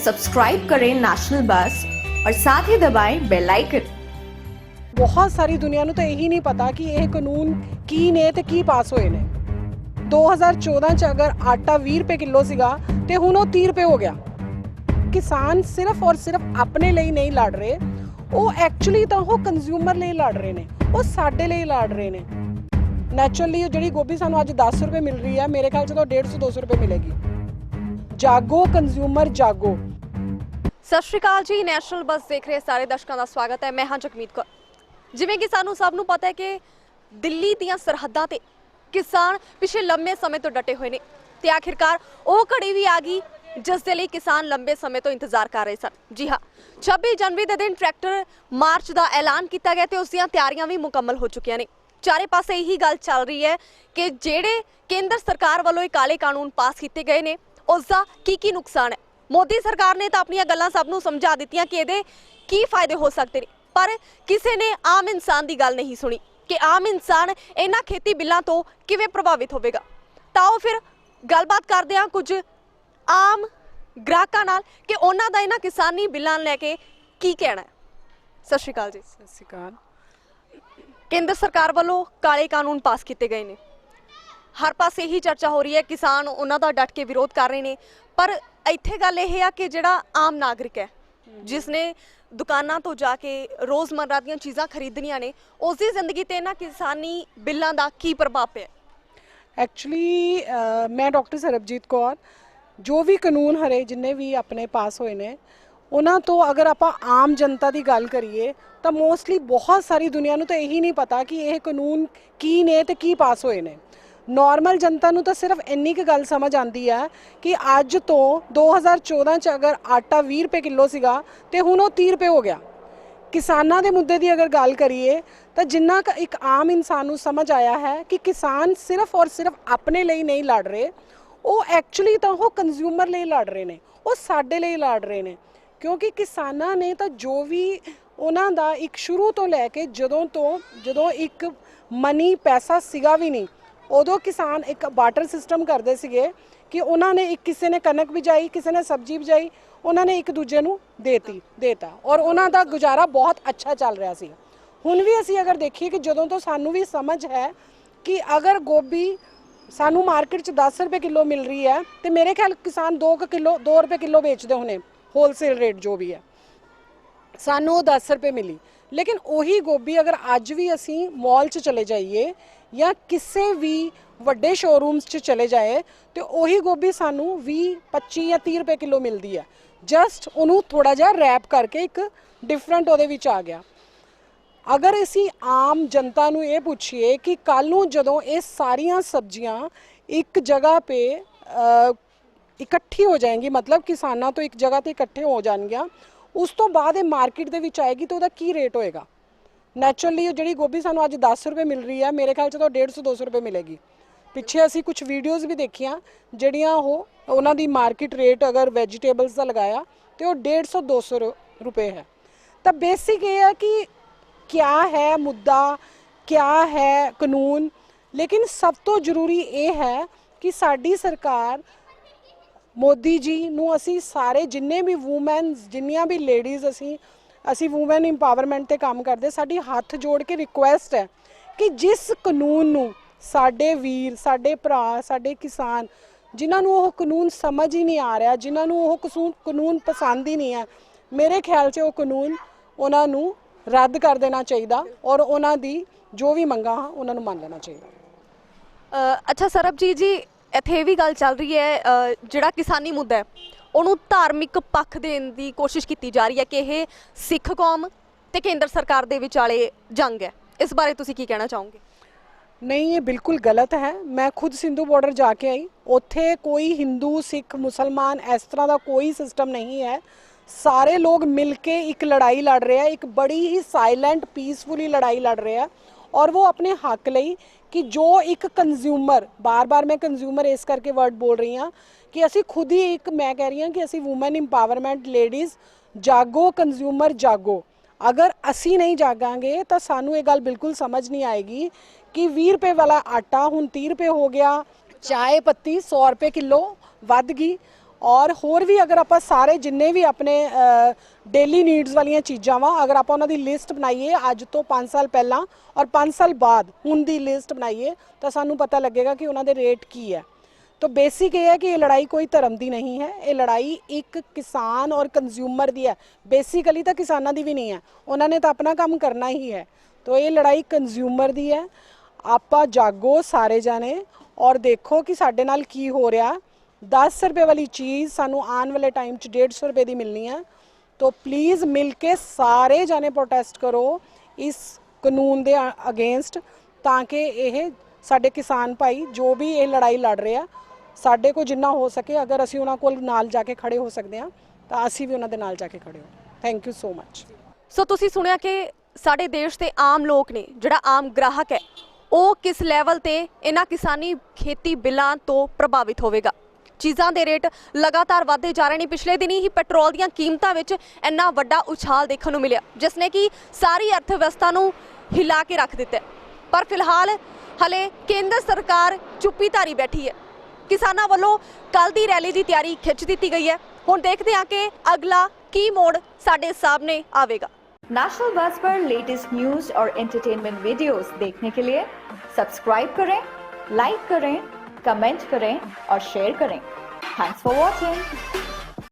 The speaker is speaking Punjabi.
सब्सक्राइब करें नेशनल बस और साथ ही दबाएं बेल आइकन। बहुत सारी दुनिया ਨੂੰ ਤਾਂ ਇਹੀ ਨਹੀਂ ਪਤਾ ਕਿ ਇਹ ਕਾਨੂੰਨ ਕੀ ਨੇ ਤੇ ਕੀ ਪਾਸ ਹੋਏ ਨੇ। 2014 ਚ ਅਗਰ ਆਟਾ 20 ਰੁਪਏ ਕਿਲੋ ਸੀਗਾ ਤੇ ਹੁਣ ਉਹ 30 ਰੁਪਏ ਹੋ ਗਿਆ। ਕਿਸਾਨ ਸਿਰਫ ਔਰ ਸਿਰਫ ਆਪਣੇ ਲਈ ਨਹੀਂ ਲੜ ਰਹੇ, ਉਹ ਐਕਚੁਅਲੀ ਤਾਂ ਉਹ ਕੰਜ਼ਿਊਮਰ ਲਈ ਲੜ ਰਹੇ ਨੇ, ਉਹ ਸਾਡੇ ਲਈ ਲੜ ਰਹੇ ਨੇ। ਨੈਚੁਰਲੀ ਜਿਹੜੀ ਗੋਭੀ ਸਾਨੂੰ ਅੱਜ 10 ਰੁਪਏ ਮਿਲ ਰਹੀ ਹੈ, ਮੇਰੇ ਖਿਆਲ ਚ ਤਾਂ 150-200 ਰੁਪਏ ਮਿਲੇਗੀ। ਜਾਗੋ ਕੰਜ਼ਿਊਮਰ ਜਾਗੋ। ਸਤਿ ਸ਼੍ਰੀ ਅਕਾਲ ਜੀ, ਨੈਸ਼ਨਲ ਬੱਸ ਦੇਖ ਰਹੇ ਸਾਰੇ ਦਰਸ਼ਕਾਂ ਦਾ ਸਵਾਗਤ ਹੈ। ਮੈਂ ਹਾਂ ਜਗਮੀਤ ਕੌਰ। ਜਿਵੇਂ ਕਿ ਸਾਨੂੰ ਸਭ ਨੂੰ ਪਤਾ ਹੈ ਕਿ ਦਿੱਲੀ ਦੀਆਂ ਸਰਹੱਦਾਂ ਤੇ ਕਿਸਾਨ ਪਿਛਲੇ ਲੰਮੇ ਸਮੇਂ ਤੋਂ ਡਟੇ ਹੋਏ ਨੇ ਤੇ ਆਖਿਰਕਾਰ ਉਹ ਘੜੀ ਵੀ ਆ ਗਈ ਜਿਸ ਦੇ ਲਈ ਕਿਸਾਨ ਲੰਬੇ ਸਮੇਂ ਤੋਂ ਇੰਤਜ਼ਾਰ ਕਰ ਰਹੇ ਸਨ। ਜੀ ਹਾਂ, 26 ਜਨਵਰੀ ਦੇ ਦਿਨ ਟਰੈਕਟਰ ਮਾਰਚ ਦਾ ਐਲਾਨ ਕੀਤਾ ਗਿਆ ਤੇ ਉਸ ਦੀਆਂ ਤਿਆਰੀਆਂ ਵੀ ਮੁਕੰਮਲ ਹੋ ਚੁੱਕੀਆਂ ਨੇ। ਚਾਰੇ ਪਾਸੇ ਇਹੀ ਗੱਲ ਚੱਲ ਰਹੀ ਹੈ ਕਿ ਜਿਹੜੇ ਕੇਂਦਰ ਸਰਕਾਰ ਵੱਲੋਂ ਇਹ ਕਾਲੇ ਕਾਨੂੰਨ ਪਾਸ ਕੀਤੇ ਗਏ ਨੇ ਉਸ ਦਾ ਕੀ ਨੁਕਸਾਨ ਹੈ। ਮੋਦੀ ਸਰਕਾਰ ਨੇ ਤਾਂ ਆਪਣੀਆਂ ਗੱਲਾਂ ਸਭ ਨੂੰ ਸਮਝਾ ਦਿੱਤੀਆਂ ਕਿ ਇਹਦੇ ਕੀ ਫਾਇਦੇ ਹੋ ਸਕਦੇ ਨੇ, ਪਰ ਕਿਸੇ ਨੇ ਆਮ ਇਨਸਾਨ ਦੀ ਗੱਲ ਨਹੀਂ ਸੁਣੀ ਕਿ ਆਮ ਇਨਸਾਨ ਇਹਨਾਂ ਖੇਤੀ ਬਿੱਲਾਂ ਤੋਂ ਕਿਵੇਂ ਪ੍ਰਭਾਵਿਤ ਹੋਵੇਗਾ। ਤਾਂ ਉਹ ਫਿਰ ਗੱਲਬਾਤ ਕਰਦੇ ਹਾਂ ਕੁਝ ਆਮ ਗ੍ਰਾਹਕਾਂ ਨਾਲ ਕਿ ਉਹਨਾਂ ਦਾ ਇਹਨਾਂ ਕਿਸਾਨੀ ਬਿੱਲਾਂ ਲੈ ਕੇ ਕੀ ਕਹਿਣਾ ਹੈ। ਸਤਿ ਸ਼੍ਰੀ ਅਕਾਲ ਜੀ। ਸਤਿ ਸ਼੍ਰੀ ਅਕਾਲ। ਕੇਂਦਰ ਸਰਕਾਰ ਵੱਲੋਂ ਕਾਲੇ ਕਾਨੂੰਨ ਪਾਸ ਕੀਤੇ ਗਏ ਨੇ, ਹਰ ਪਾਸੇ ਇਹੀ ਚਰਚਾ ਹੋ ਰਹੀ ਹੈ, ਕਿਸਾਨ ਉਹਨਾਂ ਦਾ ਡਟ ਕੇ ਵਿਰੋਧ ਕਰ ਰਹੇ ਨੇ, ਪਰ ਇੱਥੇ ਗੱਲ ਇਹ ਆ ਕਿ ਜਿਹੜਾ ਆਮ ਨਾਗਰਿਕ ਹੈ ਜਿਸ ਨੇ ਦੁਕਾਨਾਂ ਤੋਂ ਜਾ ਕੇ ਰੋਜ਼ਮर्रा ਦੀਆਂ ਚੀਜ਼ਾਂ ਖਰੀਦਣੀਆਂ ਨੇ, ਉਸ ਦੀ ਜ਼ਿੰਦਗੀ ਤੇ ਇਹਨਾਂ ਕਿਸਾਨੀ ਬਿੱਲਾਂ ਦਾ ਕੀ ਪ੍ਰਭਾਵ ਪਿਆ? ਐਕਚੁਅਲੀ ਮੈਂ ਡਾਕਟਰ ਸਰਬਜੀਤ ਕੌਰ, ਜੋ ਵੀ ਕਾਨੂੰਨ ਹਰੇ ਜਿੰਨੇ ਵੀ ਆਪਣੇ ਪਾਸ ਹੋਏ ਨੇ ਉਹਨਾਂ ਤੋਂ ਅਗਰ ਆਪਾਂ ਆਮ ਜਨਤਾ ਦੀ ਗੱਲ ਕਰੀਏ ਤਾਂ ਮੋਸਟਲੀ ਬਹੁਤ ਸਾਰੀ ਦੁਨੀਆ ਨੂੰ ਤਾਂ ਇਹੀ ਨਹੀਂ ਪਤਾ ਕਿ ਇਹ ਕਾਨੂੰਨ ਕੀ ਨੇ ਤੇ ਕੀ ਪਾਸ ਹੋਏ ਨੇ। ਨੋਰਮਲ ਜਨਤਾ ਨੂੰ ਤਾਂ ਸਿਰਫ ਇੰਨੀ ਕੁ ਗੱਲ ਸਮਝ ਆਉਂਦੀ ਹੈ ਕਿ ਅੱਜ ਤੋਂ 2014 ਚ ਅਗਰ ਆਟਾ 20 ਰੁਪਏ ਕਿਲੋ ਸੀਗਾ ਤੇ ਹੁਣ ਉਹ 30 ਰੁਪਏ ਹੋ ਗਿਆ। ਕਿਸਾਨਾਂ ਦੇ ਮੁੱਦੇ ਦੀ ਅਗਰ ਗੱਲ ਕਰੀਏ ਤਾਂ ਜਿੰਨਾ ਕੁ ਇੱਕ ਆਮ ਇਨਸਾਨ ਨੂੰ ਸਮਝ ਆਇਆ ਹੈ ਕਿ ਕਿਸਾਨ ਸਿਰਫ ਔਰ ਸਿਰਫ ਆਪਣੇ ਲਈ ਨਹੀਂ ਲੜ ਰਹੇ, ਉਹ ਐਕਚੁਅਲੀ ਤਾਂ ਉਹ ਕੰਜ਼ਿਊਮਰ ਲਈ ਲੜ ਰਹੇ ਨੇ, ਉਹ ਸਾਡੇ ਲਈ ਲੜ ਰਹੇ ਨੇ। ਕਿਉਂਕਿ ਕਿਸਾਨਾਂ ਨੇ ਤਾਂ ਜੋ ਵੀ ਉਹਨਾਂ ਦਾ ਇੱਕ ਸ਼ੁਰੂ ਤੋਂ ਲੈ ਕੇ ਜਦੋਂ ਇੱਕ ਮਨੀ ਪੈਸਾ ਸੀਗਾ ਵੀ ਨਹੀਂ, ਉਦੋਂ ਕਿਸਾਨ ਇੱਕ ਬਾਰਟਰ ਸਿਸਟਮ ਕਰਦੇ ਸੀਗੇ ਕਿ ਉਹਨਾਂ ਨੇ ਕਿਸੇ ਨੇ ਕਣਕ ਬਿਜਾਈ, ਕਿਸੇ ਨੇ ਸਬਜ਼ੀ ਬਿਜਾਈ, ਉਹਨਾਂ ਨੇ ਇੱਕ ਦੂਜੇ ਨੂੰ ਦੇਤਾ ਔਰ ਉਹਨਾਂ ਦਾ ਗੁਜ਼ਾਰਾ ਬਹੁਤ ਅੱਛਾ ਚੱਲ ਰਿਹਾ ਸੀ। ਹੁਣ ਵੀ ਅਸੀਂ ਅਗਰ ਦੇਖੀਏ ਕਿ ਜਦੋਂ ਤੋਂ ਸਾਨੂੰ ਵੀ ਸਮਝ ਹੈ ਕਿ ਅਗਰ ਗੋਭੀ ਸਾਨੂੰ ਮਾਰਕੀਟ 'ਚ 10 ਰੁਪਏ ਕਿਲੋ ਮਿਲ ਰਹੀ ਹੈ ਤੇ ਮੇਰੇ ਖਿਆਲ ਕਿਸਾਨ 2 ਰੁਪਏ ਕਿਲੋ ਵੇਚਦੇ ਹੋਣੇ, ਹੋਲਸੇਲ ਰੇਟ ਜੋ ਵੀ ਹੈ, ਸਾਨੂੰ ਉਹ 10 ਰੁਪਏ ਮਿਲੀ। ਲੇਕਿਨ ਉਹੀ ਗੋਭੀ ਅਗਰ ਅੱਜ ਵੀ ਅਸੀਂ ਮਾਲ 'ਚ ਚਲੇ ਜਾਈਏ ਜਾਂ ਕਿਸੇ ਵੀ ਵੱਡੇ ਸ਼ੋਰੂਮਸ 'ਚ ਚਲੇ ਜਾਏ ਤੇ ਉਹੀ ਗੋਭੀ ਸਾਨੂੰ 20, 25 ਜਾਂ 30 ਰੁਪਏ ਕਿਲੋ ਮਿਲਦੀ ਹੈ। ਜਸਟ ਉਹਨੂੰ ਥੋੜਾ ਜਿਹਾ ਰੈਪ ਕਰਕੇ ਇੱਕ ਡਿਫਰੈਂਟ ਉਹਦੇ ਵਿੱਚ ਆ ਗਿਆ। ਅਗਰ ਅਸੀਂ ਆਮ ਜਨਤਾ ਨੂੰ ਇਹ ਪੁੱਛੀਏ ਕਿ ਕੱਲ੍ਹ ਨੂੰ ਜਦੋਂ ਇਹ ਸਾਰੀਆਂ ਸਬਜ਼ੀਆਂ ਇੱਕ ਜਗ੍ਹਾ 'ਤੇ ਇਕੱਠੀ ਹੋ ਜਾਏਗੀ, ਮਤਲਬ ਕਿਸਾਨਾਂ ਤੋਂ ਇੱਕ ਜਗ੍ਹਾ 'ਤੇ ਇਕੱਠੇ ਹੋ ਜਾਣਗੀਆਂ, ਉਸ ਤੋਂ ਬਾਅਦ ਇਹ ਮਾਰਕੀਟ ਦੇ ਵਿੱਚ ਆਏਗੀ ਤਾਂ ਉਹਦਾ ਕੀ ਰੇਟ ਹੋਏਗਾ। ਨੈਚੁਰਲੀ ਜਿਹੜੀ ਗੋਭੀ ਸਾਨੂੰ ਅੱਜ 10 ਰੁਪਏ ਮਿਲ ਰਹੀ ਹੈ, ਮੇਰੇ ਖਿਆਲ 'ਚ ਤਾਂ 150-200 ਰੁਪਏ ਮਿਲੇਗੀ। ਪਿੱਛੇ ਅਸੀਂ ਕੁਝ ਵੀਡੀਓਜ਼ ਵੀ ਦੇਖੀਆਂ ਜਿਹੜੀਆਂ ਉਹਨਾਂ ਦੀ ਮਾਰਕੀਟ ਰੇਟ ਅਗਰ ਵੈਜੀਟੇਬਲਸ ਦਾ ਲਗਾਇਆ ਤੇ ਉਹ 150-200 ਰੁਪਏ ਹੈ। ਤਾਂ ਬੇਸਿਕ ਇਹ ਹੈ ਕਿ क्या है मुद्दा, क्या है कानून, लेकिन सब तो ਜ਼ਰੂਰੀ ਇਹ ਹੈ ਕਿ ਸਾਡੀ ਸਰਕਾਰ ਮੋਦੀ ਜੀ ਨੂੰ ਅਸੀਂ ਸਾਰੇ ਜਿੰਨੇ ਵੀ ਵੂਮੈਨਸ, ਜਿੰਨੀਆਂ ਵੀ ਲੇਡੀਜ਼ ਅਸੀਂ ਵੂਮੈਨ ਇੰਪਾਵਰਮੈਂਟ ਤੇ ਕੰਮ ਕਰਦੇ, ਸਾਡੀ ਹੱਥ ਜੋੜ ਕੇ ਰਿਕੁਐਸਟ ਹੈ ਕਿ ਜਿਸ ਕਾਨੂੰਨ ਨੂੰ ਸਾਡੇ ਵੀਰ, ਸਾਡੇ ਭਰਾ, ਸਾਡੇ ਕਿਸਾਨ ਜਿਨ੍ਹਾਂ ਨੂੰ ਉਹ ਕਾਨੂੰਨ ਸਮਝ ਹੀ ਨਹੀਂ ਆ ਰਿਹਾ, ਜਿਨ੍ਹਾਂ ਨੂੰ ਉਹ ਕਾਨੂੰਨ ਪਸੰਦ ਹੀ ਨਹੀਂ ਹੈ, ਮੇਰੇ ਖਿਆਲ 'ਚ ਉਹ ਕਾਨੂੰਨ ਉਹਨਾਂ ਨੂੰ ਰੱਦ ਕਰ ਦੇਣਾ ਚਾਹੀਦਾ ਔਰ ਉਹਨਾਂ ਦੀ ਜੋ ਵੀ ਮੰਗਾਂ ਹਨ ਉਹਨਾਂ ਨੂੰ ਮੰਨ ਲੈਣਾ ਚਾਹੀਦਾ। ਅੱਛਾ ਸਰਬਜੀਤ ਜੀ, ਇੱਥੇ ਇਹ ਵੀ ਗੱਲ ਚੱਲ ਰਹੀ ਹੈ ਜਿਹੜਾ ਕਿਸਾਨੀ ਮੁੱਦਾ ਹੈ ਉਹਨੂੰ ਧਾਰਮਿਕ ਪੱਖ ਦੇਣ ਦੀ ਕੋਸ਼ਿਸ਼ ਕੀਤੀ ਜਾ ਰਹੀ ਹੈ ਕਿ ਇਹ ਸਿੱਖ ਕੌਮ ਤੇ ਕੇਂਦਰ ਸਰਕਾਰ ਦੇ ਵਿਚਾਲੇ ਜੰਗ ਹੈ। ਇਸ ਬਾਰੇ ਤੁਸੀਂ ਕੀ ਕਹਿਣਾ ਚਾਹੋਗੇ? ਨਹੀਂ, ਇਹ ਬਿਲਕੁਲ ਗਲਤ ਹੈ। ਮੈਂ ਖੁਦ ਸਿੰਧੂ ਬਾਰਡਰ ਜਾ ਕੇ ਆਈ, ਉੱਥੇ ਕੋਈ ਹਿੰਦੂ, ਸਿੱਖ, ਮੁਸਲਮਾਨ ਇਸ ਤਰ੍ਹਾਂ ਦਾ ਕੋਈ ਸਿਸਟਮ ਨਹੀਂ ਹੈ। ਸਾਰੇ ਲੋਕ ਮਿਲ ਕੇ ਇੱਕ ਲੜਾਈ ਲੜ ਰਹੇ ਆ, ਇੱਕ ਬੜੀ ਹੀ ਸਾਇਲੈਂਟ ਪੀਸਫੁਲੀ ਲੜਾਈ ਲੜ ਰਹੇ ਆ ਔਰ ਉਹ ਆਪਣੇ ਹੱਕ ਲਈ ਕਿ ਜੋ ਇੱਕ ਕੰਜ਼ਿਊਮਰ, ਬਾਰ-ਬਾਰ ਮੈਂ ਕੰਜ਼ਿਊਮਰ ਇਸ ਕਰਕੇ ਵਰਡ ਬੋਲ ਰਹੀ ਹਾਂ ਕਿ ਅਸੀਂ ਖੁਦ ਹੀ ਇੱਕ, ਮੈਂ ਕਹਿ ਰਹੀ ਹਾਂ ਕਿ ਅਸੀਂ ਵੂਮਨ ਇੰਪਾਵਰਮੈਂਟ ਲੇਡੀਜ਼ ਜਾਗੋ, ਕੰਜ਼ਿਊਮਰ ਜਾਗੋ। ਅਗਰ ਅਸੀਂ ਨਹੀਂ ਜਾਗਾਂਗੇ ਤਾਂ ਸਾਨੂੰ ਇਹ ਗੱਲ ਬਿਲਕੁਲ ਸਮਝ ਨਹੀਂ ਆਏਗੀ ਕਿ 20 ਰੁਪਏ ਵਾਲਾ ਆਟਾ ਹੁਣ 30 ਰੁਪਏ ਹੋ ਗਿਆ, ਚਾय पत्ती 100 रुपये किलो ਵੱਧ ਗਈ ਔਰ ਹੋਰ ਵੀ ਅਗਰ ਆਪਾਂ ਸਾਰੇ ਜਿੰਨੇ ਵੀ ਆਪਣੇ ਡੇਲੀ ਨੀਡਸ ਵਾਲੀਆਂ ਚੀਜ਼ਾਂ ਵਾ ਅਗਰ ਆਪਾਂ ਉਹਨਾਂ ਦੀ ਲਿਸਟ ਬਣਾਈਏ ਅੱਜ ਤੋਂ 5 ਸਾਲ ਪਹਿਲਾਂ ਔਰ 5 ਸਾਲ ਬਾਅਦ ਹੁਣ ਦੀ ਲਿਸਟ ਬਣਾਈਏ ਤਾਂ ਸਾਨੂੰ ਪਤਾ ਲੱਗੇਗਾ ਕਿ ਉਹਨਾਂ ਦੇ ਰੇਟ ਕੀ ਹੈ। तो बेसिक ये है कि ये लड़ाई कोई धर्म की नहीं है, ये लड़ाई एक किसान और कंज्यूमर दी है। बेसिकली तो किसानों की भी नहीं है, उन्होंने तो अपना काम करना ही है। तो ये लड़ाई कंज्यूमर दी है। आपां जागो सारे जाने और देखो कि साडे नाल की हो रहा। 10 रुपए वाली चीज़ सानू आने वाले टाइम 150 रुपए की मिलनी है। तो प्लीज़ मिल के सारे जाने प्रोटेस्ट करो इस कानून के अगेंस्ट, ताकि ये साडे किसान भाई जो भी ये लड़ाई लड़ रहे हैं ਸਾਡੇ ਕੋ ਜਿੰਨਾ ਹੋ ਸਕੇ ਅਗਰ ਅਸੀਂ ਉਹਨਾਂ ਕੋਲ ਨਾਲ ਜਾ ਕੇ ਖੜੇ ਹੋ ਸਕਦੇ ਹਾਂ ਤਾਂ ਅਸੀਂ ਵੀ ਉਹਨਾਂ ਦੇ ਨਾਲ ਜਾ ਕੇ ਖੜੇ ਹੋ। Thank you so much. So ਤੁਸੀਂ ਸੁਣਿਆ ਕਿ ਸਾਡੇ ਦੇਸ਼ ਦੇ ਆਮ ਲੋਕ ਨੇ, ਜਿਹੜਾ ਆਮ ਗ੍ਰਾਹਕ ਹੈ, ਉਹ ਕਿਸ ਲੈਵਲ ਤੇ ਇਹਨਾਂ ਕਿਸਾਨੀ ਖੇਤੀ ਬਿੱਲਾਂ ਤੋਂ ਪ੍ਰਭਾਵਿਤ ਹੋਵੇਗਾ। ਚੀਜ਼ਾਂ ਦੇ ਰੇਟ ਲਗਾਤਾਰ ਵਧਦੇ ਜਾ ਰਹੇ ਨੇ। ਪਿਛਲੇ ਦਿਨੀ ਹੀ ਪੈਟਰੋਲ ਦੀਆਂ ਕੀਮਤਾਂ ਵਿੱਚ ਇੰਨਾ ਵੱਡਾ ਉਛਾਲ ਦੇਖਣ ਨੂੰ ਮਿਲਿਆ ਜਿਸ ਨੇ ਕਿ ਸਾਰੀ ਅਰਥ ਵਿਵਸਥਾ ਨੂੰ ਹਿਲਾ ਕੇ ਰੱਖ ਦਿੱਤਾ। ਪਰ ਫਿਲਹਾਲ ਹਲੇ ਕੇਂਦਰ ਸਰਕਾਰ ਚੁੱਪੀ ਧਾਰੀ ਬੈਠੀ ਹੈ। ਕਿਸਾਨਾਂ ਵੱਲੋਂ ਕੱਲ ਦੀ ਰੈਲੀ ਦੀ ਤਿਆਰੀ ਖਿੱਚ ਦਿੱਤੀ ਗਈ ਹੈ। ਹੁਣ ਦੇਖਦੇ ਹਾਂ ਕਿ ਅਗਲਾ ਕੀ ਮੋੜ ਸਾਡੇ ਸਾਹਮਣੇ ਆਵੇਗਾ। नेशनल बस पर लेटेस्ट न्यूज और एंटरटेनमेंट वीडियोस देखने के लिए सब्सक्राइब करें, लाइक करें, कमेंट करें और शेयर करें। Thanks for watching.